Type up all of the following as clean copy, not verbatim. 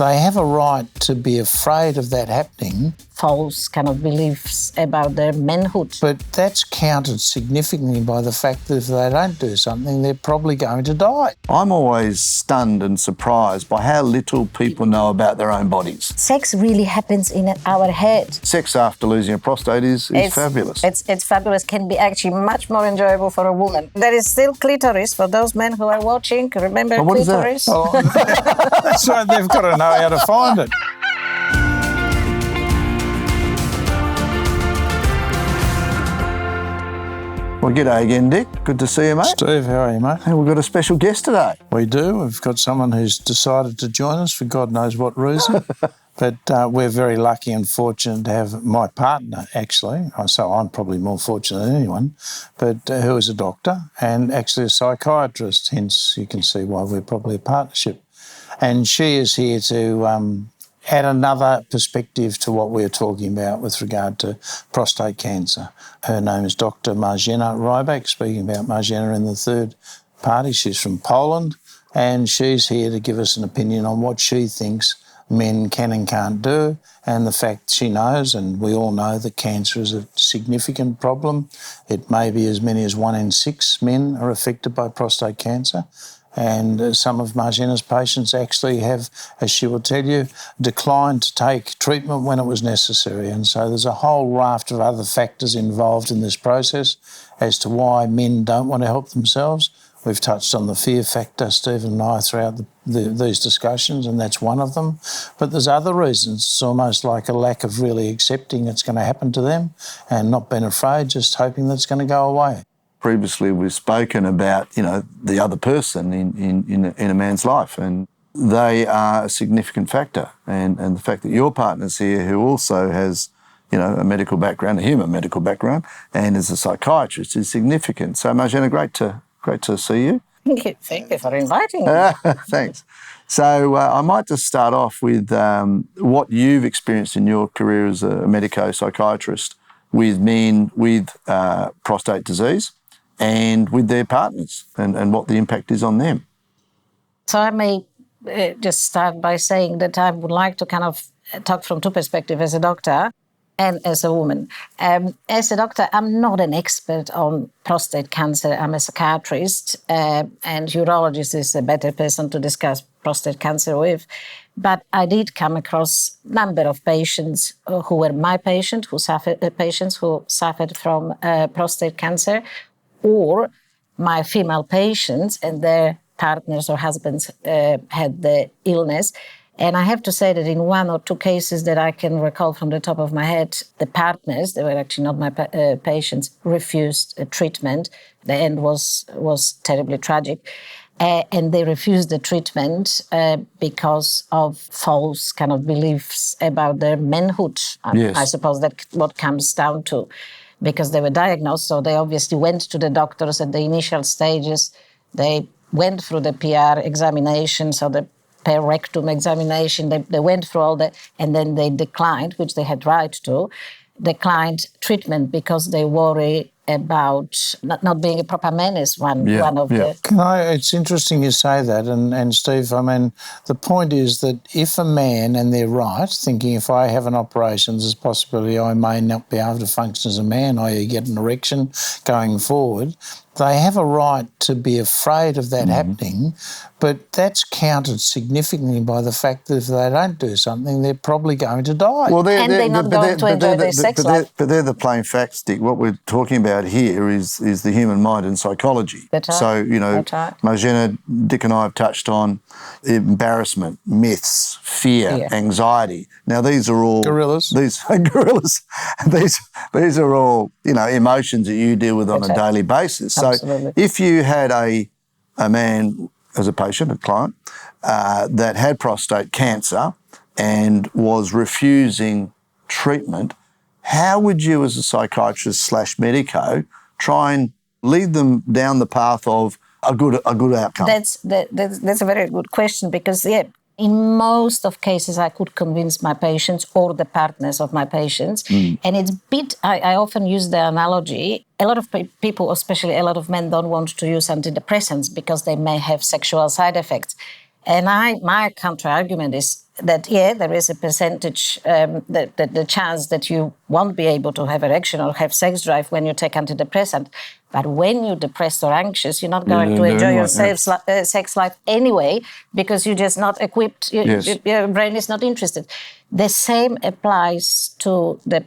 They have a right to be afraid of that happening. False kind of beliefs about their manhood. But that's countered significantly by the fact that if they don't do something, they're probably going to die. I'm always stunned and surprised by how little people know about their own bodies. Sex really happens in our head. Sex after losing a prostate is fabulous. It's fabulous, can be actually much more enjoyable for a woman. There is still clitoris for those men who are watching. Remember clitoris? That's right, they've got to know how to find it. Well, g'day again, Dick. Good to see you, mate. Steve, how are you, mate? Hey, we've got a special guest today. We do. We've got someone who's decided to join us for God knows what reason. But we're very lucky and fortunate to have my partner, actually. So I'm probably more fortunate than anyone, but who is a doctor and actually a psychiatrist. Hence, you can see why we're probably a partnership. And she is here to add another perspective to what we're talking about with regard to prostate cancer. Her name is Dr Marzena Rybak, speaking about Marzena in the third party. She's from Poland, and she's here to give us an opinion on what she thinks men can and can't do, and the fact she knows, and we all know, that cancer is a significant problem. It may be as many as 1 in 6 men are affected by prostate cancer. And some of Marzena's patients actually have, as she will tell you, declined to take treatment when it was necessary. And so there's a whole raft of other factors involved in this process as to why men don't want to help themselves. We've touched on the fear factor, Stephen and I, throughout these discussions, and that's one of them. But there's other reasons. It's almost like a lack of really accepting it's going to happen to them and not being afraid, just hoping that it's going to go away. Previously, we've spoken about, the other person in a man's life, and they are a significant factor. And the fact that your partner's here, who also has, a medical background, a human medical background, and is a psychiatrist, is significant. So, Marzena, great to see you. Thank you for inviting me. Thanks. So I might just start off with what you've experienced in your career as a medico-psychiatrist with men with prostate disease and with their partners, and what the impact is on them. So I may just start by saying that I would like to kind of talk from two perspectives, as a doctor and as a woman. As a doctor, I'm not an expert on prostate cancer. I'm a psychiatrist, and urologist is a better person to discuss prostate cancer with. But I did come across a number of patients who were my patients who suffered from prostate cancer, or my female patients and their partners or husbands had the illness. And I have to say that in 1 or 2 cases that I can recall from the top of my head, the partners, they were actually not my patients, refused treatment. The end was terribly tragic. And they refused the treatment because of false kind of beliefs about their manhood. Yes. I suppose that's what comes down to. Because they were diagnosed, so they obviously went to the doctors at the initial stages. They went through the PR examination, so the per rectum examination. They went through all that, and then they declined, which they had right to, declined treatment because they worry about not being a proper man is one of the... It's interesting you say that, and Steve, I mean, the point is that if a man, and they're right, thinking if I have an operation, there's a possibility I may not be able to function as a man, i.e. get an erection going forward, they have a right to be afraid of that happening, but that's countered significantly by the fact that if they don't do something, they're probably going to die. Well, they're not going to enjoy their sex life. But they're the plain facts, Dick. What we're talking about here is the human mind and psychology. That's right. So, That's right. Marzena, Dick and I have touched on embarrassment, myths, fear, anxiety. Now, these are all... Gorillas. Gorillas. These are all, emotions that you deal with on a daily basis. Absolutely. So if you had a man as a patient, a client, that had prostate cancer and was refusing treatment, how would you as a psychiatrist / medico try and lead them down the path of a good outcome? That's a very good question because, in most of cases, I could convince my patients or the partners of my patients. And it's I often use the analogy, a lot of people, especially a lot of men, don't want to use antidepressants because they may have sexual side effects. And my counter-argument is there is a percentage, the chance that you won't be able to have erection or have sex drive when you take antidepressant. But when you're depressed or anxious, you're not going to enjoy your sex life anyway, because you're just not equipped, your brain is not interested. The same applies to the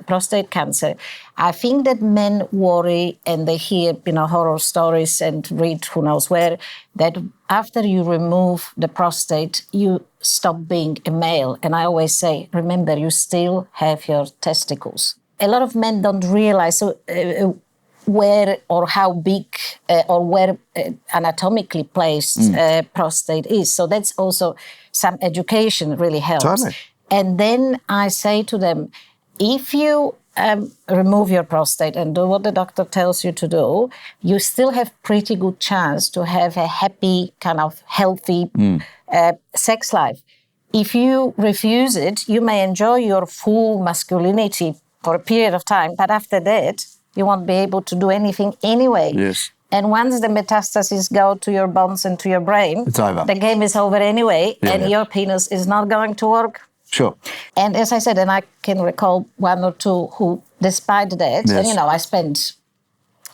prostate cancer. I think that men worry and they hear, horror stories and read who knows where, that after you remove the prostate, you stop being a male. And I always say, remember, you still have your testicles. A lot of men don't realize where or how big or where anatomically placed prostate is. So that's also some education really helps. Totally. And then I say to them, if you remove your prostate and do what the doctor tells you to do, you still have pretty good chance to have a happy, kind of healthy sex life. If you refuse it, you may enjoy your full masculinity for a period of time, but after that, you won't be able to do anything anyway. Yes. And once the metastases go to your bones and to your brain, it's over. The game is over anyway, and your penis is not going to work. Sure. And as I said, and I can recall one or two who, despite that, and I spent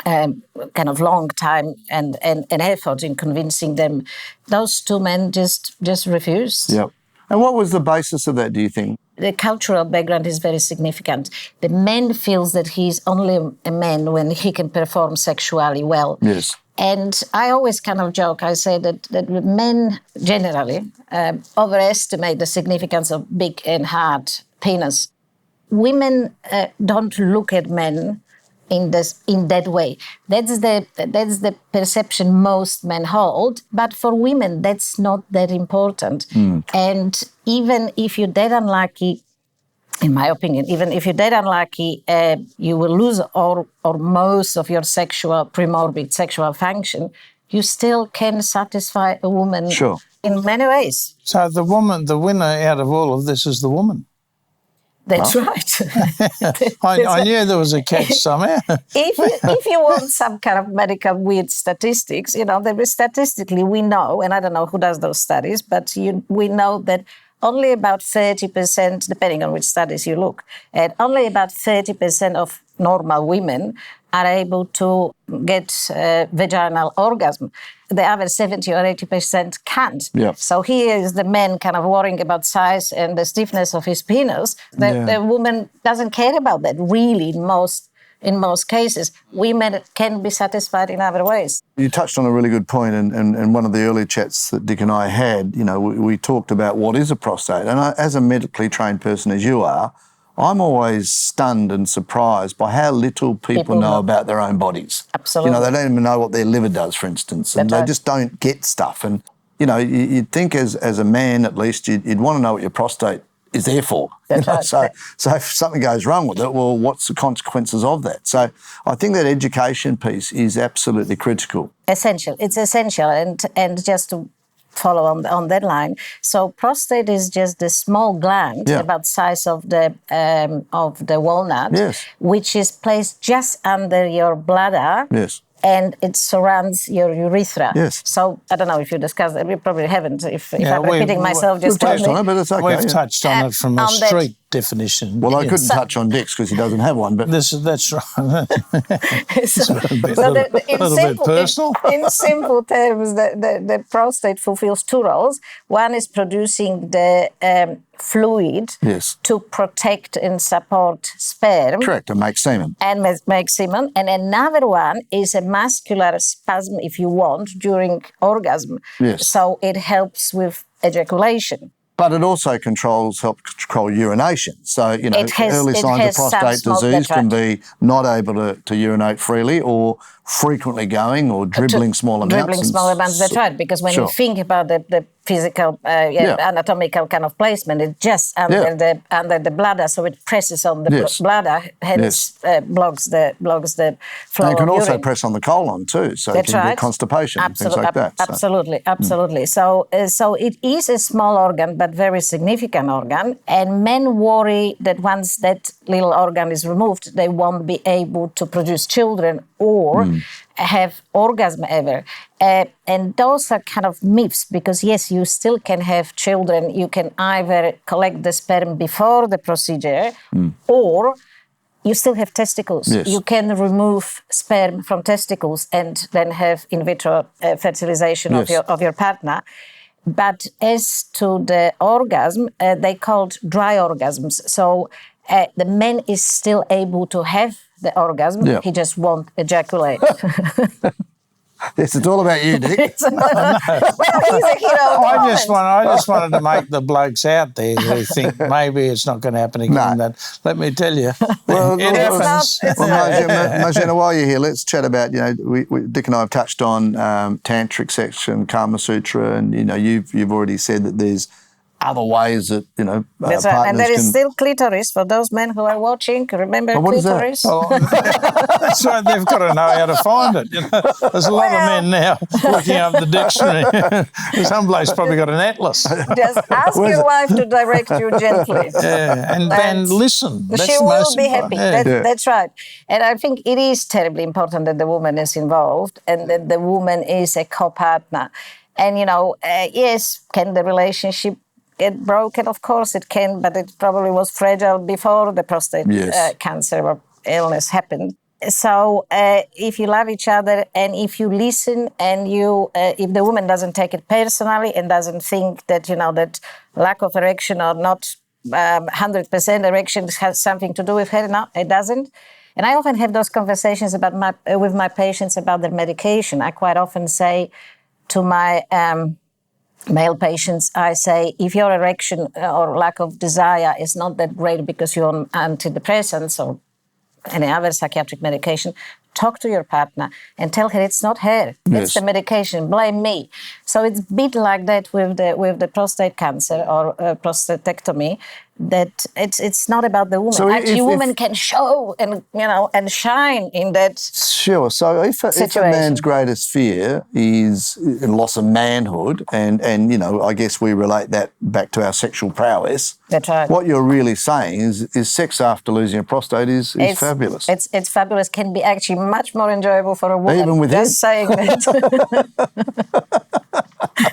kind of long time and effort in convincing them, those two men just refused. Yeah. And what was the basis of that, do you think? The cultural background is very significant. The man feels that he's only a man when he can perform sexually well. Yes. And I always kind of joke, I say that men generally overestimate the significance of big and hard penis. Women don't look at men in that way. That's the perception most men hold, but for women that's not that important. And even if you're that unlucky, in my opinion, even if you're that unlucky, you will lose or most of your premorbid sexual function, you still can satisfy a woman in many ways. So the winner out of all of this is the woman. That's right. I knew there was a catch somehow. If you want some kind of medical weird statistics, there is statistically we know, and I don't know who does those studies, but we know that only about 30%, depending on which studies you look at, only about 30% of normal women are able to get vaginal orgasm. The other 70 or 80% can't. Yeah. So here is the man kind of worrying about size and the stiffness of his penis. The woman doesn't care about that, really, in most cases. Women can be satisfied in other ways. You touched on a really good point, and one of the early chats that Dick and I had, we talked about what is a prostate. And as a medically trained person as you are, I'm always stunned and surprised by how little people know about their own bodies. Absolutely. They don't even know what their liver does, for instance, and they just don't get stuff. And, you'd think as a man, at least, you'd want to know what your prostate is there for. So if something goes wrong with it, well, what's the consequences of that? So I think that education piece is absolutely critical. Essential. It's essential. And just to follow on that line. So prostate is just the small gland, about the size of the walnut, which is placed just under your bladder. Yes. And it surrounds your urethra. Yes. So I don't know if you discussed it. We probably haven't. If I'm repeating myself, just we've touched on it, but it's okay. We've touched on it from a street definition. Well, I couldn't touch on Dick's because he doesn't have one, but that's right. It's a little bit personal. In simple terms, the prostate fulfills two roles. One is producing the fluid to protect and support sperm. Correct, to make semen. And make semen. And another one is a muscular spasm, if you want, during orgasm. Yes. So it helps with ejaculation. But it also helps control urination. So, early signs of prostate disease can be not able to urinate freely or frequently going or dribbling small amounts. Dribbling small amounts, that's right. Because when you think about the physical, anatomical kind of placement, it's just under the bladder, so it presses on the bladder, hence blocks the flow. And it can of also urine. press on the colon too, so it can be constipation and things like that. Absolutely. So it is a small organ, but very significant organ, and men worry that once that little organ is removed, they won't be able to produce children or have orgasm ever. And those are kind of myths, because yes, you still can have children. You can either collect the sperm before the procedure or you still have testicles. Yes. You can remove sperm from testicles and then have in vitro fertilization of your partner. But as to the orgasm, they called dry orgasms. So the man is still able to have the orgasm. Yeah. He just won't ejaculate. Yes, it's all about you, Dick. Well, he's a hero of the I moment. just wanted to make the blokes out there who think maybe it's not going to happen again. No. That, let me tell you, Well, it happens. Marzena, while you're here, let's chat about, Dick and I have touched on tantric sex and Kama Sutra, and, you've already said that there's other ways that, That's partners right. And there is can... still clitoris for those men who are watching. Remember what is that? clitoris? Oh, that's right. They've got to know how to find it. There's a lot of men now looking up the dictionary. Some bloke's probably got an atlas. Just ask your wife to direct you gently. Yeah, and listen. That's She the will most be important. happy. Yeah. That's right. And I think it is terribly important that the woman is involved and that the woman is a co-partner. And, yes, can the relationship get broken? Of course it can, but it probably was fragile before the prostate cancer or illness happened. So if you love each other and if you listen and if the woman doesn't take it personally and doesn't think that, that lack of erection or not 100% erection has something to do with her, no, it doesn't. And I often have those conversations with my patients about their medication. I quite often say to my male patients, I say, if your erection or lack of desire is not that great because you're on antidepressants or any other psychiatric medication, talk to your partner and tell her it's not her, it's the medication, blame me. So it's a bit like that with the prostate cancer or prostatectomy, that it's not about the woman. So actually, women can show and shine in that. Sure. So if a man's greatest fear is loss of manhood, and I guess we relate that back to our sexual prowess. That's right. What you're really saying is sex after losing a prostate is fabulous. It's fabulous. Can be actually much more enjoyable for a woman. Even with just saying that.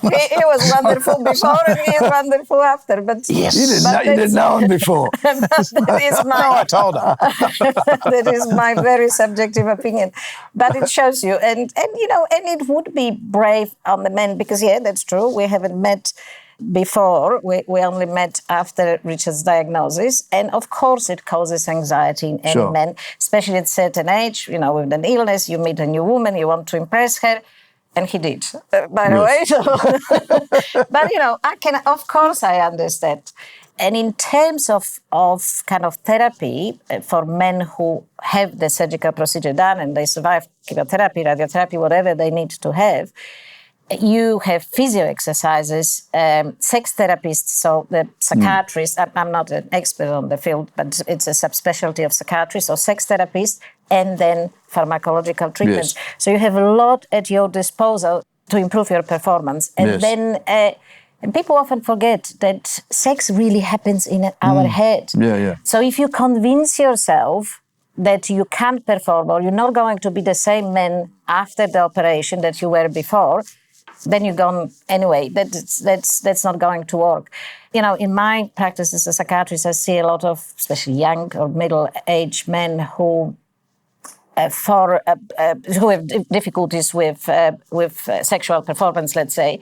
He was wonderful before and he is wonderful after. But yes, you didn't know him before. I told her. That is my very subjective opinion. But it shows you, and it would be brave on the men because that's true. We haven't met before. We only met after Richard's diagnosis, and of course it causes anxiety in any man, especially at a certain age. With an illness, you meet a new woman, you want to impress her. And he did, by the way. But, I understand. And in terms of kind of therapy for men who have the surgical procedure done and they survive chemotherapy, radiotherapy, whatever they need to have, you have physio exercises, sex therapists, so the psychiatrist, I'm not an expert on the field, but it's a subspecialty of psychiatrist or sex therapist, and then pharmacological treatments. Yes. So you have a lot at your disposal to improve your performance. And then and people often forget that sex really happens in our head. Yeah. So if you convince yourself that you can't perform or you're not going to be the same man after the operation that you were before, then you're gone anyway. That's not going to work. In my practice as a psychiatrist, I see a lot of, especially young or middle-aged men who have difficulties with sexual performance, let's say,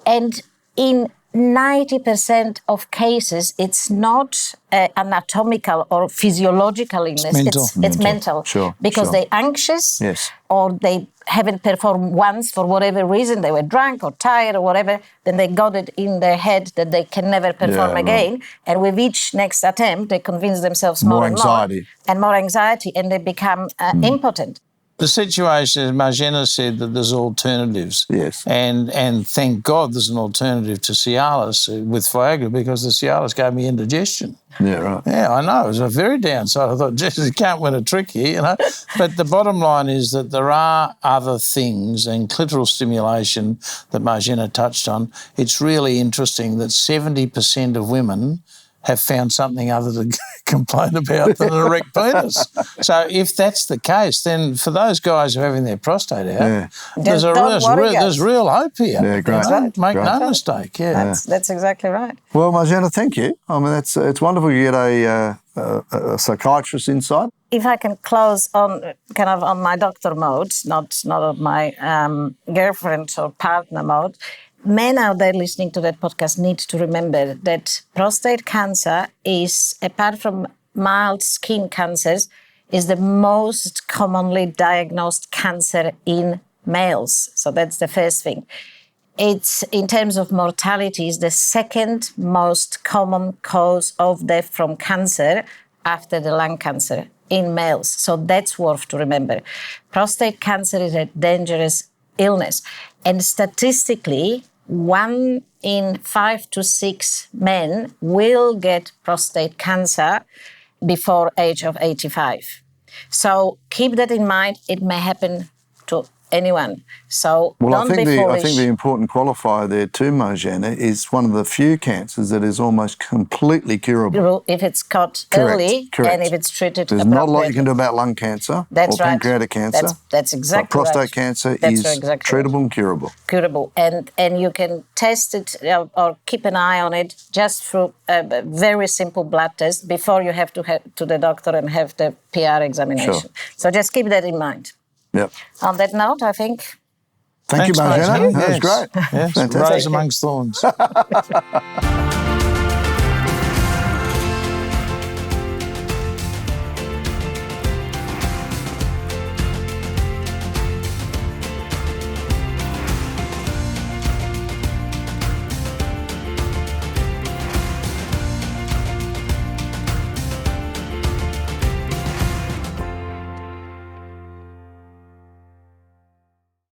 and in 90% of cases, it's not anatomical or physiological illness. It's mental. Sure. Because they're anxious or they haven't performed once for whatever reason. They were drunk or tired or whatever. Then they got it in their head that they can never perform again. Right. And with each next attempt, they convince themselves more and more anxiety, and they become impotent. The situation, as Marzena said, that there's alternatives. Yes. And thank God there's an alternative to Cialis with Viagra, because the Cialis gave me indigestion. Yeah, right. Yeah, I know. It was a very downside. I thought, Jesus, you can't win a trick here, But the bottom line is that there are other things, and clitoral stimulation that Marzena touched on, it's really interesting that 70% of women have found something other than complain about than an erect penis. So if that's the case, then for those guys who are having their prostate out, there's real hope here. Yeah, great. Make no mistake. Yeah, that's exactly right. Well, Marzena, thank you. I mean, it's wonderful you get a psychiatrist insight. If I can close on kind of on my doctor mode, not on my girlfriend or partner mode, men out there listening to that podcast need to remember that prostate cancer is, apart from mild skin cancers, is the most commonly diagnosed cancer in males. So that's the first thing. It's, in terms of mortality, is the second most common cause of death from cancer after the lung cancer in males. So that's worth to remember. Prostate cancer is a dangerous illness. And statistically, 1 in 5 to 6 men will get prostate cancer before age of 85. So keep that in mind. It may happen to anyone. So don't be foolish. I think the important qualifier there too, Marzena, is one of the few cancers that is almost completely curable. If it's caught early and if it's treated appropriately. There's not a lot you can do about lung cancer or pancreatic cancer. That's exactly but prostate cancer is treatable and curable. Curable. And you can test it or keep an eye on it just through a very simple blood test before you have to head to the doctor and have the PR examination. Sure. So just keep that in mind. Yep. On that note, I think... Thank you, Marzena. That was great. Yes, rose amongst thorns.